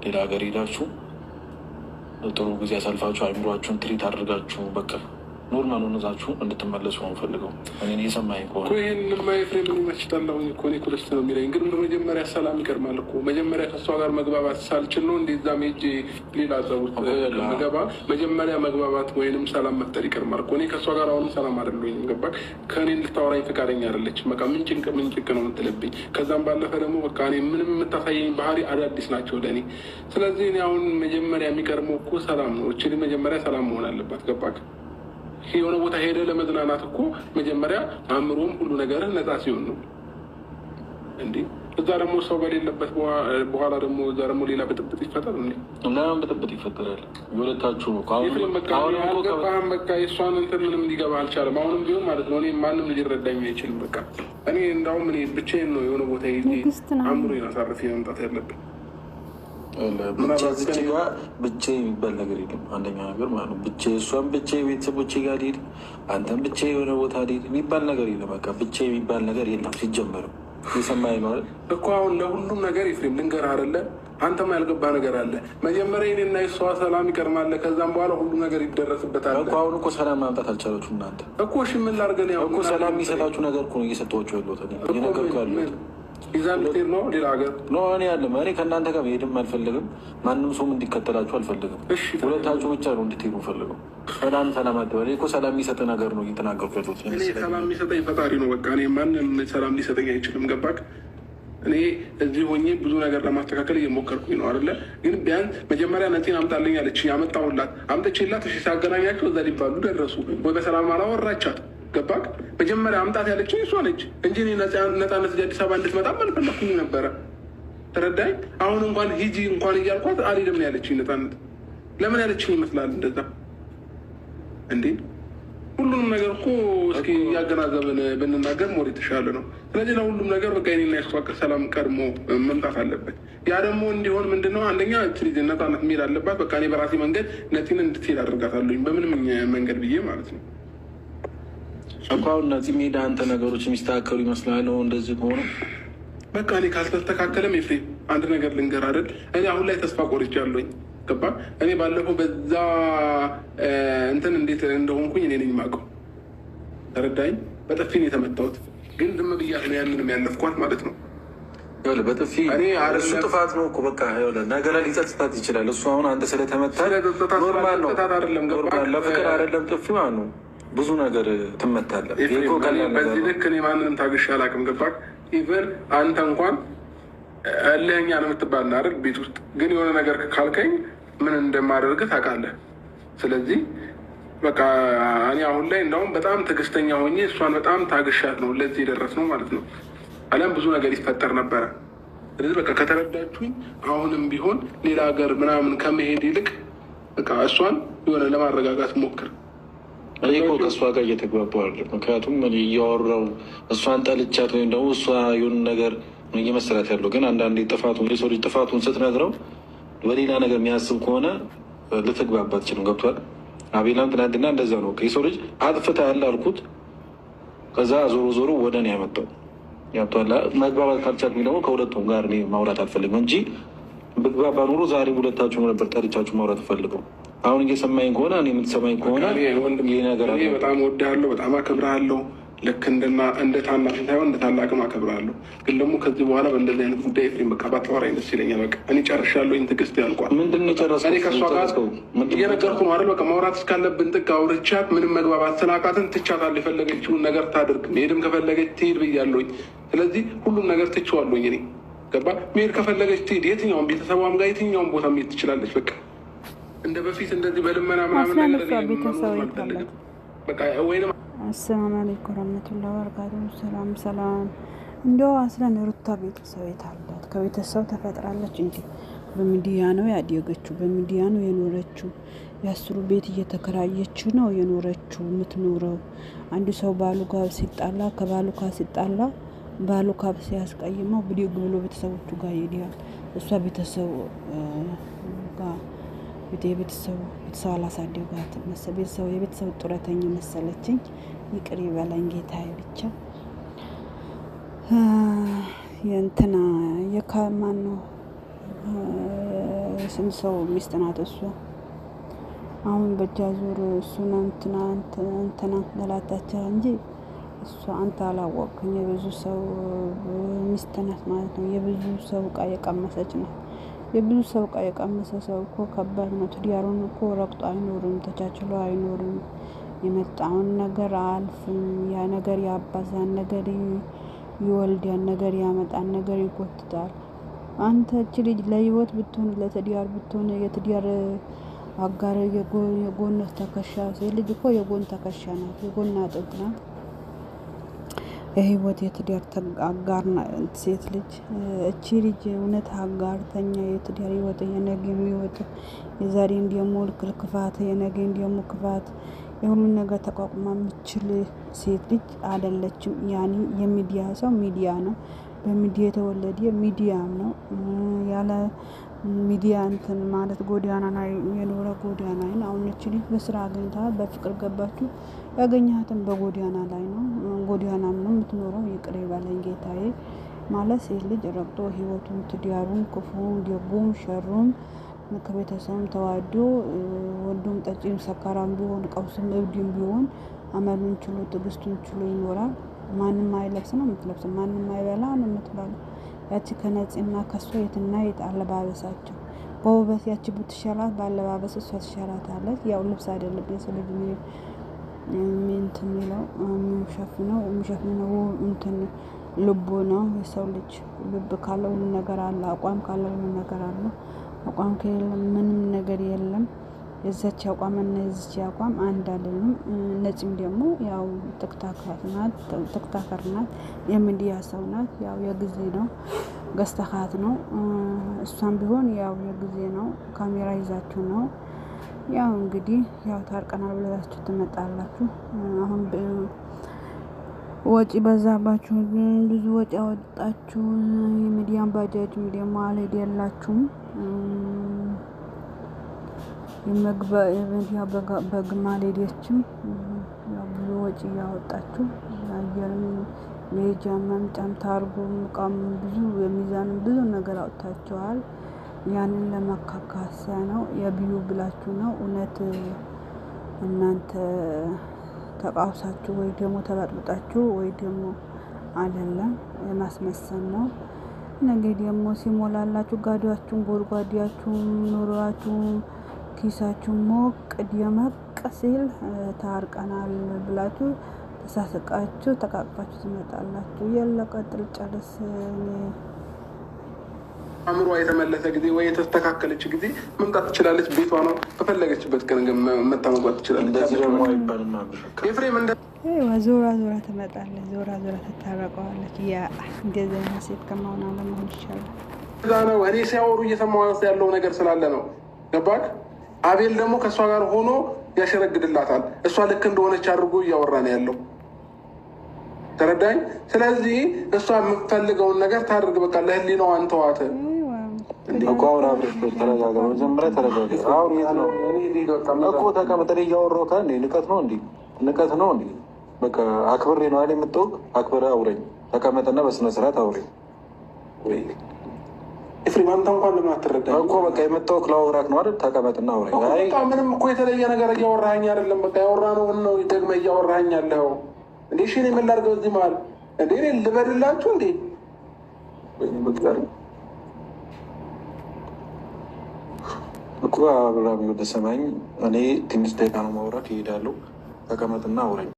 ሌላ ሀገር ሄዳችሁ ጥሩ ጊዜ ያሳልፋችሁ አይምሯችሁን ትሪት አድርጋችሁ በቃ ኖርማል ሆነዛችሁ እንድትመለሱ ነው ፈልገው። እኔ እየሰማኸኝ ከሆነ ይህን ማይፍሬም ይመችታለሁኝ እኮ እኔ ኩለስት ነው የሚለኝ። ግን በመጀመሪያ ሰላም ይቀድማል እኮ። መጀመሪያ ከእሷ ጋር መግባባት ሳልችል ነው እንደዛ ሜጄ ሌላ ዘውት መገባ። መጀመሪያ መግባባት ወይንም ሰላም መፍጠር ይቀድማል እኮ። እኔ ከእሷ ጋር አሁንም ሰላም አይደለሁኝ። ገባ? ከእኔ እንድታወራኝ ፈቃደኛ አይደለችም። በቃ ምን ጭንቅ ነው የምትልብኝ። ከዛም ባለፈ ደግሞ በቃ እኔ ምንም የምታሳየኝ ባህሪ አዳዲስ ናቸው ለእኔ። ስለዚህ እኔ አሁን መጀመሪያ የሚቀድመው እኮ ሰላም ነው። እችል መጀመሪያ ሰላም መሆን አለባት። ገባክ? የሆነ ቦታ ሄደ ለመዝናናት እኮ መጀመሪያ አእምሮም ሁሉ ነገር ነፃ ሲሆን ነው እንዴ። እዛ ደግሞ ሰው በሌለበት በኋላ ደግሞ እዛ ደግሞ ሌላ ብጥብጥ ይፈጠር እንዴ? ለምን ብጥብጥ ይፈጠራል? የሁለታችሁ አልገባህም? በቃ የእሷን እንትን ምንም ሊገባ አልቻለም። አሁንም ቢሆን ማለት ነው እኔ ማንም ሊረዳኝ አይችልም። በቃ እኔ እንዳውም እኔ ብቻዬን ነው የሆነ ቦታ ሄጄ አእምሮዬን አሳርፌ መምጣት ያለብን። ብቻ የሚባል ነገር የለም። አንደኛ ነገር ማለት ነው ብቻ እሷን ብቻ ቤተሰቦቼ ጋር ሊሄድ አንተም ብቻ የሆነ ቦታ ሊሄድ የሚባል ነገር የለም። በቃ ብቻ የሚባል ነገር የለም ሲጀመርም። የሰማኸኝ ነው አይደል እኮ። አሁን ለሁሉም ነገር ኤፍሬም ልንገርህ አይደለ፣ አንተም ያልገባ ነገር አለ። መጀመሪያ እኔና የእሷ ሰላም ይቀድማል፣ ከዛም በኋላ ሁሉ ነገር ይደረስበታል እኮ። አሁን እኮ ሰላም ማምጣት አልቻላችሁ እናንተ እኮ። እሺ ምን ላድርገን? ያው እኮ ሰላም የሚሰጣችሁ ነገር እኮ ነው እየሰጠኋችሁ ያለሁት እየነገርኩህ ያለሁት። ይዛ ልትሄድ ነው ሌላ ሀገር ነው እኔ ያለ እኔ ከእናንተ ጋር መሄድም አልፈልግም። ማንም ሰውም እንዲከተላችሁ አልፈልግም። ሁለታችሁ ብቻ ነው እንድትሄዱ ፈልገው። ሰላም አትበል እኮ። ሰላም የሚሰጥ ነገር ነው እየተናገርኩ ያለሁት። ሰላም የሚሰጠኝ ፈጣሪ ነው። በቃ እኔ ማንም ሰላም ሊሰጠኝ አይችልም። ገባክ? እኔ እዚህ ሆኜ ብዙ ነገር ለማስተካከል እየሞከርኩኝ ነው አይደለ? ግን ቢያንስ መጀመሪያ ነፂን አምጣልኝ አለች። ያመጣሁላት አምጥቼላት እሺ፣ ሳገናኛቸው እዛ ሊባሉ ደረሱ ወይ በሰላም አላወራቻት። ገባክ? መጀመሪያ አምጣት ያለችኝ እሷ ነች እንጂ ነፃነት አዲስ አበባ እንድትመጣም አልፈለኩኝ ነበረ። ተረዳኝ? አሁን እንኳን ሂጂ እንኳን እያልኳት አልሄድም ነው ያለችኝ ነፃነት። ለምን ያለችኝ ይመስላል እንደዛ እንዴ? ሁሉንም ነገር እኮ እስኪ እያገናዘብን ብንናገር ሞር የተሻለ ነው። ስለዚህ ለሁሉም ነገር በቃ እኔና የእሷ ሰላም ቀድሞ መምጣት አለበት። ያ ደግሞ እንዲሆን ምንድነው አንደኛ ልጅ ነፃነት መሄድ አለባት። በቃ እኔ በራሴ መንገድ ነፂን እንድትሄድ አድርጋታለሁኝ በምንም መንገድ ብዬ ማለት ነው። እኮ አሁን እነዚህ ሜዳ አንተ ነገሮች የሚስተካከሉ ይመስላል ነው እንደዚህ ከሆነ በቃ እኔ ካልተስተካከለም ኤፍሬም አንድ ነገር ልንገር አይደል፣ እኔ አሁን ላይ ተስፋ ቆርጫለሁኝ። ገባ? እኔ ባለፈው በዛ እንትን እንዴት እንደሆንኩኝ እኔ ነኝ የማውቀው። ተረዳኝ? በጥፊ ነው የተመታሁት፣ ግን ዝም ብያት ነው ያንንም ያለፍኳት ማለት ነው። በጥፊ እሱ ጥፋት ነው እኮ በቃ ነገረ ሊጸጽታት ይችላል። እሱ አሁን አንተ ስለተመታ ኖርማል ነው። ለፍቅር አይደለም ጥፊ ማለት ነው። ብዙ ነገር ትመታለህ። በዚህ ልክ እኔ ማንንም ታግሼ አላውቅም። ገባህ? ኢቨን አንተ እንኳን እልኸኛ ነው የምትባል አይደል? ቤት ውስጥ ግን የሆነ ነገር ካልከኝ ምን እንደማደርግህ ታውቃለህ። ስለዚህ በቃ እኔ አሁን ላይ እንደውም በጣም ትዕግስተኛ ሆኜ እሷን በጣም ታግሻት ነው ለዚህ የደረስነው ማለት ነው። አለም ብዙ ነገር ይፈጠር ነበረ። ስለዚህ በቃ ከተረዳችሁኝ አሁንም ቢሆን ሌላ ሀገር ምናምን ከመሄድ ይልቅ በቃ እሷን የሆነ ለማረጋጋት ሞክር። እኔ እኮ ከእሷ ጋር እየተግባባሁ አይደለም። ምክንያቱም እያወራሁ እሷን ጠልቻት ወይም ደግሞ እሷ የሆነ ነገር እየመሰላት ያለው ግን አንዳንዴ ጥፋቱን የሰው ልጅ ጥፋቱን ስትነግረው በሌላ ነገር የሚያስብ ከሆነ ልትግባባ አትችልም። ገብቷል? አቤላም ትናንትና እንደዛ ነው። የሰው ልጅ አጥፍተሃል አልኩት፣ ከዛ ዞሮ ወደ እኔ ያመጣው ያቷላ። መግባባት ካልቻልኩኝ ደግሞ ከሁለቱም ጋር እኔ ማውራት አልፈልግም እንጂ ብግባባ ኑሮ ዛሬ ሁለታችሁ ነበር ጠርቻችሁ ማውራት ፈልገው። አሁን እየሰማኝ ከሆነ እኔ የምትሰማኝ ከሆነ ይህ ነገር በጣም እወድሃለሁ፣ በጣም አከብርሃለሁ። ልክ እንደ ታናሽ ሳይሆን እንደ ታላቅም አከብርሃለሁ። ግን ደግሞ ከዚህ በኋላ በእንደዚህ አይነት ጉዳይ ኤፍሬም በቃ ባታወራኝ ደስ ይለኛል። በቃ እኔ ጨርሻለሁ። ትዕግስት ያልቋል። ምንድን ነው የጨረስኩት? እኔ ከእሷ ጋር እየነገርኩ ነው አይደል? በቃ ማውራት እስካለብን ጥግ አውርቻት ምንም መግባባት ስላቃትን ትቻታለሁ። የፈለገችውን ነገር ታድርግ። መሄድም ከፈለገች ትሄድ ብያለሁኝ። ስለዚህ ሁሉም ነገር ትቼዋለሁኝ። እኔ ገባ? መሄድ ከፈለገች ትሄድ። የትኛውም ቤተሰቧም ጋር የትኛውም ቦታ መሄድ ትችላለች። በቃ እንደ በፊት እንደዚህ በልመና ምናምን አሰላሙ አለይኩም ወረህመቱላሂ ወበረካቱህ። ሰላም እንዲያው አስለን ሩታ ቤተሰብ የት አላት? ከቤተሰብ ተፈጥራለች እንጂ በሚዲያ ነው ያደገችው፣ በሚዲያ ነው የኖረችው። የአስሩ ቤት እየተከራየች ነው የኖረችው የምትኖረው። አንዱ ሰው ባሉ ጋር ሲጣላ ከባሉ ጋር ሲጣላ ባሉ ጋር ሲያስቀይመው ብድግ ብሎ ቤተሰቦቹ ጋር ይሄዳል። እሷ ቤተሰብ ጋር የቤተሰብ አላሳደጓት የቤተሰብ ጡረተኛ መሰለችኝ። ይቅር ይበላኝ ጌታዬ። ብቻ የእንትና የካማን ነው የስንት ሰው ሚስት ናት እሱ። አሁን በእጃ ዙር እሱን እንትና ገላታቸው እንጂ እሷ አንተ አላወቅኝ። የብዙ ሰው ሚስት ናት ማለት ነው። የብዙ ሰው እቃ የቀመሰች ናት። የብዙ ሰው እቃ የቀመሰ ሰው እኮ ከባድ ነው። ትዳሩን እኮ ረግጦ አይኖርም፣ ተቻችሎ አይኖርም። የመጣውን ነገር አልፍም። ያ ነገር ያባዛን ነገር ይወልድ፣ ያን ነገር ያመጣን ነገር ይጎትታል። አንተ እቺ ልጅ ለህይወት ብትሆን ለትዳር ብትሆን የትዳር አጋር የጎን ተከሻ ሴት ልጅ እኮ የጎን ተከሻ ናት፣ የጎን አጥንት ናት። የህይወት የትዳር አጋር ሴት ልጅ እቺ ልጅ እውነት አጋርተኛ የትዳር ህይወት የነገ ህይወት የዛሬ እንዲያሙ ክፋት የነገ እንዲያሙ ክፋት የሁሉን ነገር ተቋቁማ የምችል ሴት ልጅ አይደለችም። ያኔ የሚዲያ ሰው ሚዲያ ነው፣ በሚዲያ የተወለደ ሚዲያም ነው። ያለ ሚዲያ እንትን ማለት ጎዳና ላይ የኖረ ጎዳና ነው። አሁን እቺ ልጅ በስራ አግኝታ በፍቅር ገባችሁ፣ ያገኛትም በጎዳና ላይ ነው። ጎዳናም ነው የምትኖረው። ይቅር ይበለኝ ጌታዬ ማለት ሴት ልጅ ረግጦ ህይወቱን ትዳሩን ክፉም ደጉም ሸሩም ከቤተሰብም ተዋዶ ወንዱም ጠጪም ሰካራም ቢሆን ቀውስም እብድም ቢሆን አመሉን ችሎ ትዕግስቱን ችሎ ይኖራል። ማንም አይለብስ ነው የምትለብስ፣ ማንም አይበላ ነው የምትበላ። ያቺ ከነጽና ከሷ የትና የት አለባበሳቸው በውበት ያቺ ብትሻላት ባለባበስ እሷ ትሻላታለች። ያው ልብስ አይደለም የሰው ልጅ እንትን የሚለው የሚሸፍነው እንትን ልቡ ነው። የሰው ልጅ ልብ ካለው ሁሉ ነገር አለ። አቋም ካለው ሁሉ ነገር አለ። አቋም ከሌለ ምንም ነገር የለም። የዛች አቋም እና የዚች አቋም አንድ አይደለም። ነፂም ደግሞ ያው ተክታከር ናት፣ የሚዲያ ሰው ናት። ያው የጊዜ ነው ገዝተካት ነው። እሷም ቢሆን ያው የጊዜ ነው፣ ካሜራ ይዛችሁ ነው። ያው እንግዲህ ያው ታርቀናል ብላችሁ ትመጣላችሁ። አሁን ወጪ በዛባችሁ፣ ብዙ ወጪ ያወጣችሁ። የሚዲያን ባጃጅ ደግሞ አልሄድ ያላችሁም የሚዲያ በግማል ሄደችም ብዙ ወጪ ያወጣችሁ። አየርም ሜጃ መምጫም ታርጎም እቃም ብዙ የሚዛንም ብዙ ነገር አውጥታችኋል። ያንን ለመካካሳ ነው የቢዩ ብላችሁ ነው። እውነት እናንተ ተቃውሳችሁ ወይ ደግሞ ተበጥብጣችሁ ወይ ደግሞ አይደለም የማስመሰል ነው። ነገ ደግሞ ሲሞላላችሁ ጋዲያችሁን ጎድጓዲያችሁን ኑሯችሁን ኪሳችሁ ሞቅ ደመቅ ሲል ታርቀናል ብላችሁ ተሳስቃችሁ ተቃቅፋችሁ ትመጣላችሁ። የለቀጥል ጨርስ አእምሯ የተመለሰ ጊዜ ወይ የተስተካከለች ጊዜ መምጣት ትችላለች። ቤቷ ነው። በፈለገችበት ቀን መጣ መግባት ትችላለች። እንደዚህ ደግሞ አይባልም። ኤፍሬም ዞራ ዞራ ትመጣለች፣ ዞራ ዞራ ትታረቀዋለች። ያ እንደዚህ አይነት ሴት ከመሆን አለመሆን ይቻላል። እዛ ነው እኔ ሲያወሩ እየሰማሁ ያለው ነገር ስላለ ነው። ገባክ? አቤል ደግሞ ከእሷ ጋር ሆኖ ያሸረግድላታል። እሷ ልክ እንደሆነች አድርጎ እያወራ ነው ያለው። ተረዳኝ። ስለዚህ እሷ የምትፈልገውን ነገር ታድርግ። በቃ ለህሊናዋ አንተዋት እኮ አሁን አብረሽ ተረጋጋ። መጀመሪያ ተረጋጋ። አሁን የት ነው እኮ ተቀመጠ እያወራሁ ከ ንቀት ነው እንዲ ንቀት ነው እንዲ በቃ አክብሬ ነው አይደል የምትወቅ አክብሬ አውረኝ። ተቀመጠና በስነ ስርዓት አውረኝ። ኤፍሬም አንተ እንኳን ለምን አትረዳኝ እኮ በቃ የመጣው ክላውራክ ነው አይደል? ተቀመጥና አውረኝ። አይ ምንም እኮ የተለየ ነገር እያወራኸኝ አይደለም። በቃ ያወራነውን ነው ደግመህ እያወራኸኝ ያለው እንዴ። እሺ እኔ ምን ላድርገው እዚህ መሀል እንዴ? እኔ ልበድላችሁ እንዴ? እኮ አብራሚ ወደ ሰማኝ። እኔ ትንሽ ደቂቃ ነው ማውራት ይሄዳለሁ። ተቀመጥና አውረኝ።